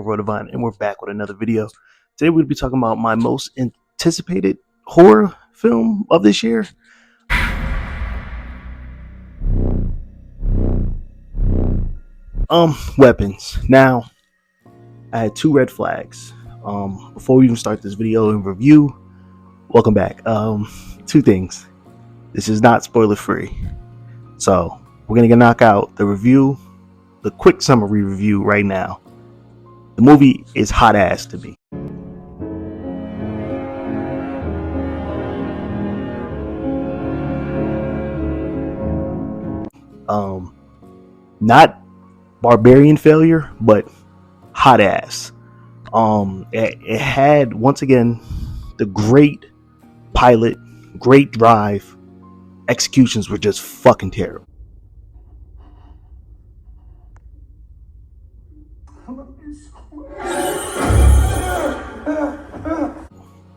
Rodavine, and we're back with another video. Today we'll be talking about my most anticipated horror film of this year. Weapons. Now, I had two red flags. Before we even start this video and review, welcome back. Two things. This is not spoiler free, so we're gonna knock out the review, the quick summary review right now. The movie is hot ass to me. Not barbarian failure, but hot ass. It had, once again, the great pilot, great drive. Executions were just fucking terrible.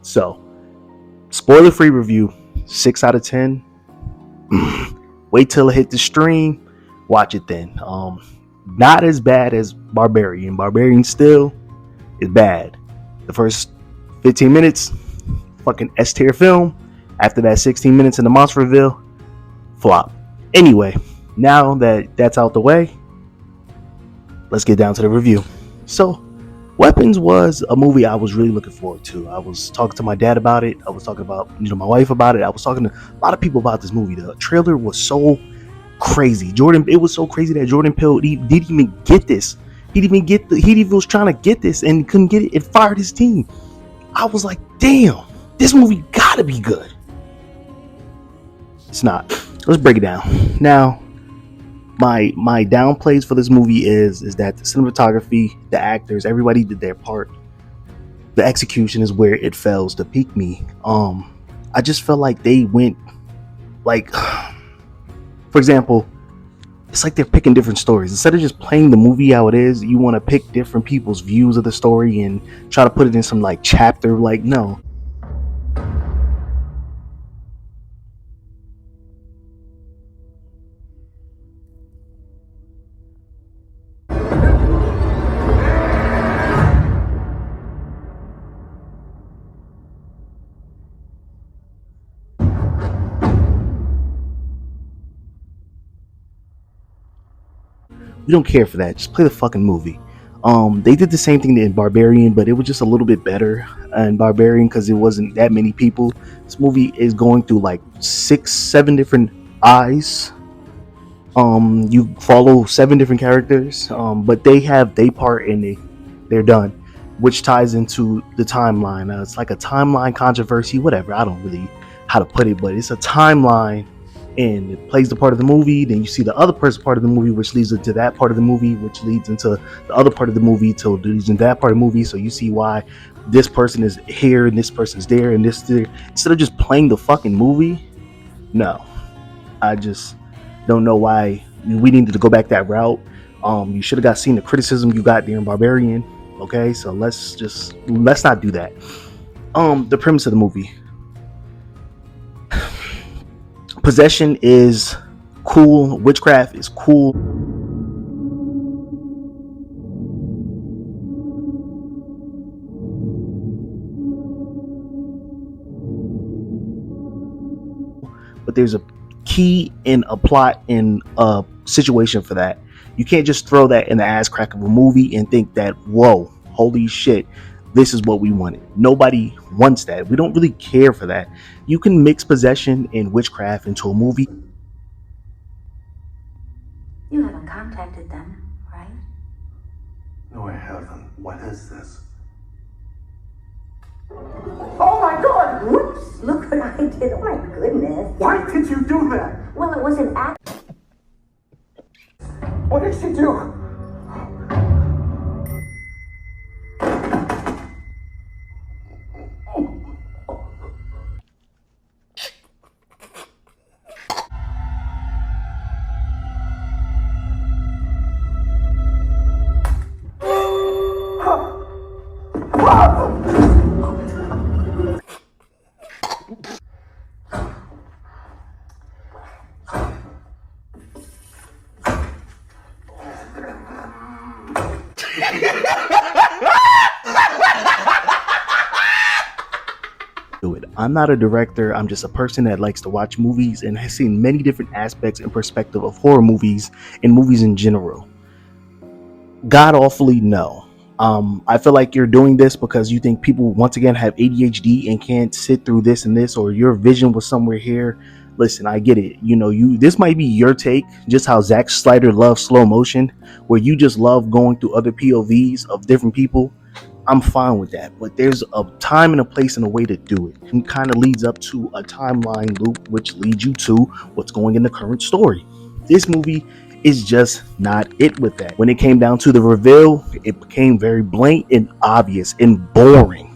So, spoiler free review, 6 out of 10. Wait till it hit the stream, watch it then. Not as bad as Barbarian. Barbarian still is bad. The first 15 minutes, fucking S tier film. After that 16 minutes in the monster reveal, flop. Anyway, now that that's out the way, let's get down to the review. So, Weapons was a movie I was really looking forward to. I was talking to my dad about it. I was talking about, my wife about it. I was talking to a lot of people about this movie. The trailer was so crazy. It was so crazy that Jordan Peele didn't even get this. He even was trying to get this and couldn't get it. It fired his team. I was like, damn, this movie gotta be good. It's not. Let's break it down. Now, my downplays for this movie is that the cinematography, the actors, everybody did their part. The execution is where it fails to pique me. I just felt like they went, like, for example, it's like they're picking different stories. Instead of just playing the movie how it is, you want to pick different people's views of the story and try to put it in some like chapter. Like, no. We don't care for that. Just play the fucking movie. They did the same thing in Barbarian, but it was just a little bit better in Barbarian because it wasn't that many people. This movie is going through like 6-7 different eyes. You follow 7 different characters, but they have their part and they're done, which ties into the timeline. It's like a timeline controversy, whatever. I don't really how to put it, but it's a timeline. And it plays the part of the movie, then you see the other person's part of the movie, which leads into that part of the movie, which leads into the other part of the movie, to leads into that part of the movie. So you see why this person is here and this person's there and this there. Instead of just playing the fucking movie, no. I just don't know why we needed to go back that route. You should have seen the criticism you got there in Barbarian. Okay, so let's not do that. The premise of the movie. Possession is cool. Witchcraft is cool. But there's a key in a plot in a situation for that. You can't just throw that in the ass crack of a movie and think that, whoa, holy shit, this is what we wanted. Nobody wants that. We don't really care for that. You can mix possession and witchcraft into a movie. You haven't contacted them, right? No, I haven't. What is this? Oh my God! Whoops! Look what I did. Oh my goodness. Why did you do that? Well, it was an act. What did she do? I'm not a director. I'm just a person that likes to watch movies and has seen many different aspects and perspective of horror movies and movies in general. God awfully no. I feel like you're doing this because you think people once again have ADHD and can't sit through this and this, or your vision was somewhere here. Listen, I get it. You know, you this might be your take, just how Zack Snyder loves slow motion, where you just love going through other POVs of different people. I'm fine with that, but there's a time and a place and a way to do it. And kind of leads up to a timeline loop, which leads you to what's going in the current story. This movie is just not it with that. When it came down to the reveal, it became very blatant and obvious and boring.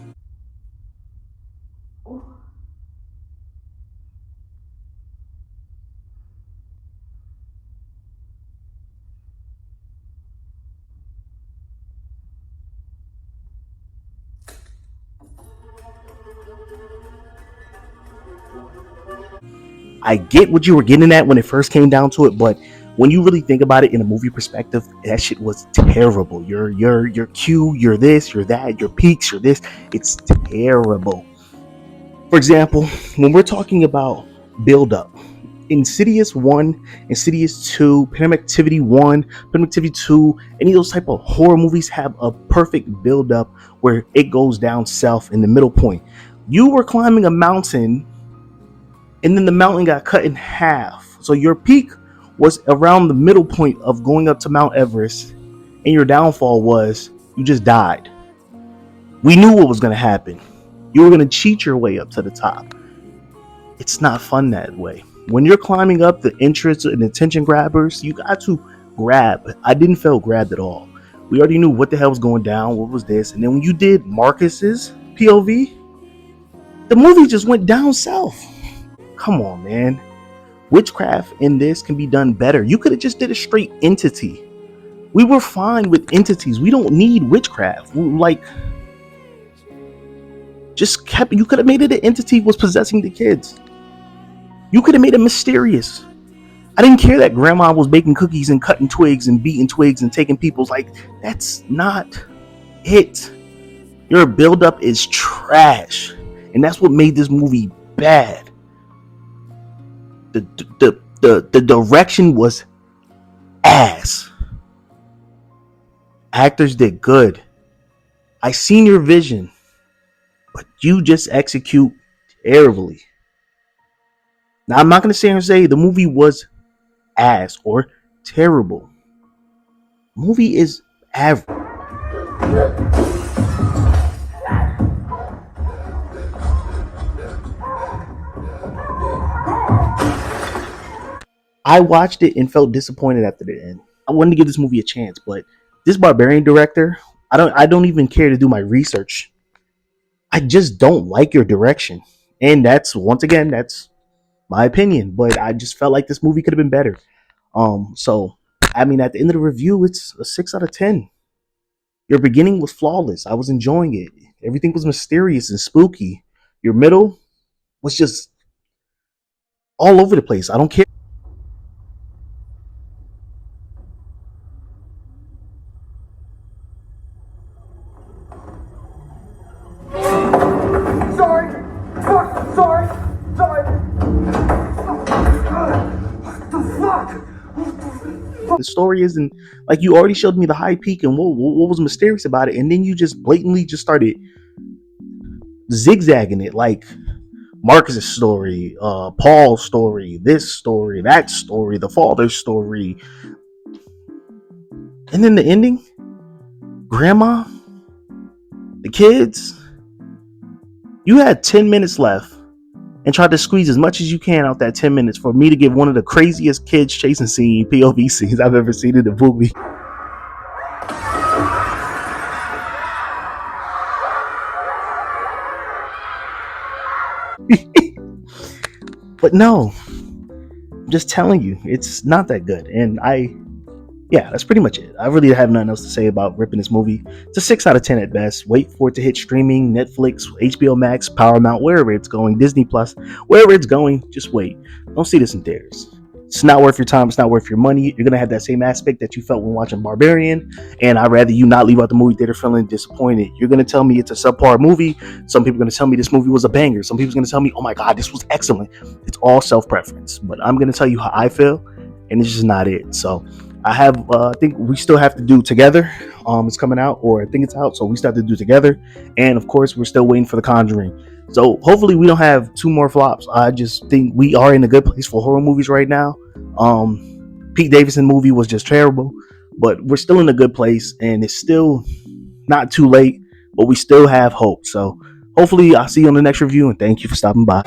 I get what you were getting at when it first came down to it, but when you really think about it in a movie perspective, that shit was terrible. Your Q, you're this, you're that, your peaks, you're this. It's terrible. For example, when we're talking about build up, Insidious 1, Insidious 2, Paranormal Activity 1, Paranormal Activity 2, any of those type of horror movies have a perfect build up where it goes down south in the middle point. You were climbing a mountain and then the mountain got cut in half. So your peak was around the middle point of going up to Mount Everest, and your downfall was you just died. We knew what was going to happen. You were going to cheat your way up to the top. It's not fun that way. When you're climbing up, the interest and attention grabbers, you got to grab. I didn't feel grabbed at all. We already knew what the hell was going down, what was this, and then when you did Marcus's POV, the movie just went down south. Come on, man. Witchcraft in this can be done better. You could have just did a straight entity. We were fine with entities. We don't need witchcraft. Like, just kept. You could have made it an entity was possessing the kids. You could have made it mysterious. I didn't care that grandma was baking cookies and cutting twigs and beating twigs and taking people's, like, that's not it. Your buildup is trash. And that's what made this movie bad. The direction was ass. Actors did good. I seen your vision, but you just execute terribly. Now I'm not gonna sit here and say the movie was ass or terrible. The movie is average. I watched it and felt disappointed after the end. I wanted to give this movie a chance, but this Barbarian director, I don't even care to do my research. I just don't like your direction. And that's once again, that's my opinion. But I just felt like this movie could have been better. So I mean at the end of the review, it's a 6 out of 10. Your beginning was flawless. I was enjoying it. Everything was mysterious and spooky. Your middle was just all over the place. I don't care. Sorry! Fuck! Sorry! Sorry! What the fuck? The story isn't like you already showed me the high peak and what was mysterious about it, and then you just blatantly just started zigzagging it like Marcus's story, Paul's story, this story, that story, the father's story, and then the ending, grandma, the kids. You had 10 minutes left and tried to squeeze as much as you can out that 10 minutes for me to give one of the craziest kids chasing scene POV scenes I've ever seen in a movie. But no, I'm just telling you, it's not that good. And yeah, that's pretty much it. I really have nothing else to say about ripping this movie. It's a 6 out of 10 at best. Wait for it to hit streaming, Netflix, HBO Max, Paramount, wherever it's going, Disney Plus, wherever it's going. Just wait. Don't see this in theaters. It's not worth your time. It's not worth your money. You're gonna have that same aspect that you felt when watching Barbarian, and I'd rather you not leave out the movie theater feeling disappointed. You're gonna tell me it's a subpar movie. Some people are gonna tell me this movie was a banger. Some people's gonna tell me, oh my god, this was excellent. It's all self preference, but I'm gonna tell you how I feel, and it's just not it. So I think we still have to do Together. It's coming out, or I think it's out, so we still have to do Together, and of course we're still waiting for The Conjuring. So hopefully we don't have two more flops. I just think we are in a good place for horror movies right now. Pete Davidson movie was just terrible, but we're still in a good place, and it's still not too late, but we still have hope. So hopefully I'll see you on the next review, and thank you for stopping by.